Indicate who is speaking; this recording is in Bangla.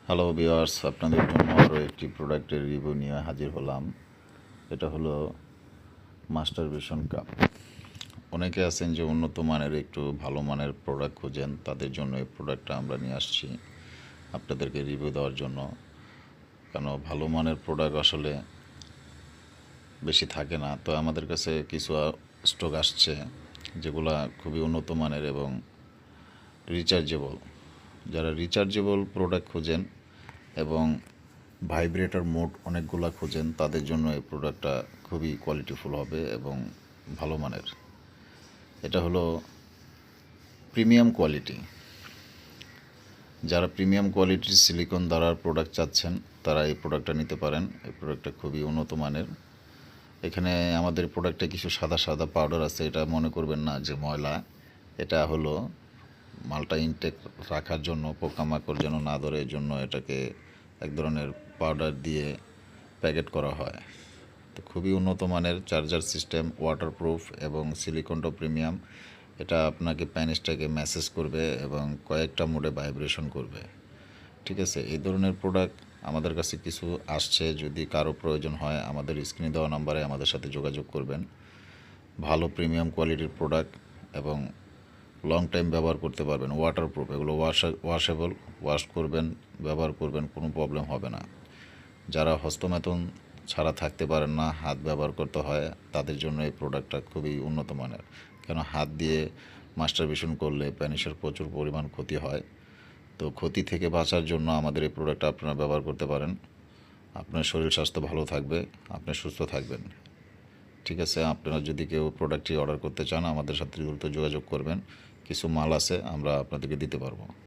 Speaker 1: হ্যালো ভিউয়ার্স, আপনাদের জন্য আরও একটি প্রোডাক্টের রিভিউ নিয়ে হাজির হলাম। এটা হলো মাস্টার ভিশন কাপ। অনেকে আছেন যে উন্নত মানের একটু ভালো মানের প্রোডাক্ট খোঁজেন, তাদের জন্য এই প্রোডাক্টটা আমরা নিয়ে আসছি আপনাদেরকে রিভিউ দেওয়ার জন্য। কেন ভালো মানের প্রোডাক্ট আসলে বেশি থাকে না, তো আমাদের কাছে কিছু স্টক আসছে যেগুলা খুবই উন্নত মানের এবং রিচার্জেবল। যারা রিচার্জেবল প্রোডাক্ট খোঁজেন এবং ভাইব্রেটর মোড অনেকগুলো খোঁজেন, তাদের জন্য এই প্রোডাক্টটা খুবই কোয়ালিটিফুল হবে এবং ভালো মানের। এটা হলো প্রিমিয়াম কোয়ালিটি। যারা প্রিমিয়াম কোয়ালিটির সিলিকন দ্বারা প্রোডাক্ট চাচ্ছেন, তারা এই প্রোডাক্টটা নিতে পারেন। এই প্রোডাক্টটা খুবই উন্নত মানের। এখানে আমাদের প্রোডাক্টে কিছু সাদা সাদা পাউডার আছে, এটা মনে করবেন না যে ময়লা। এটা হলো মালটা ইনটেক রাখার জন্য, পোকামাকড় যেন না ধরে, এর জন্য এটাকে এক ধরনের পাউডার দিয়ে প্যাকেট করা হয়। তো খুবই উন্নত মানের চার্জার সিস্টেম, ওয়াটারপ্রুফ এবং সিলিকনটা প্রিমিয়াম। এটা আপনাকে প্যানিসটাকে ম্যাসেজ করবে এবং কয়েকটা মোডে ভাইব্রেশন করবে। ঠিক আছে, এই ধরনের প্রোডাক্ট আমাদের কাছে কিছু আসছে। যদি কারো প্রয়োজন হয়, আমাদের স্ক্রিনে দেওয়া নাম্বারে আমাদের সাথে যোগাযোগ করবেন। ভালো প্রিমিয়াম কোয়ালিটির প্রোডাক্ট এবং লং টাইম ব্যবহার করতে পারবেন। ওয়াটারপ্রুফ, এগুলো ওয়াশেবল, ওয়াশ করবেন, ব্যবহার করবেন, কোনো প্রবলেম হবে না। যারা হস্তমেতন ছাড়া থাকতে পারেন না, হাত ব্যবহার করতে হয়, তাদের জন্য এই প্রোডাক্টটা খুবই উন্নত মানের। কেন হাত দিয়ে মাস্টারবেশন করলে প্যানিসের প্রচুর পরিমাণ ক্ষতি হয়। তো ক্ষতি থেকে বাঁচার জন্য আমাদের এই প্রোডাক্টটা আপনারা ব্যবহার করতে পারেন। আপনার শরীর স্বাস্থ্য ভালো থাকবে, আপনি সুস্থ থাকবেন। ঠিক আছে, আপনারা যদি কেউ প্রোডাক্টটি অর্ডার করতে চান, আমাদের সাথে দ্রুত যোগাযোগ করবেন। কিছু মাল আছে, আমরা আপনাদেরকে দিতে পারবো।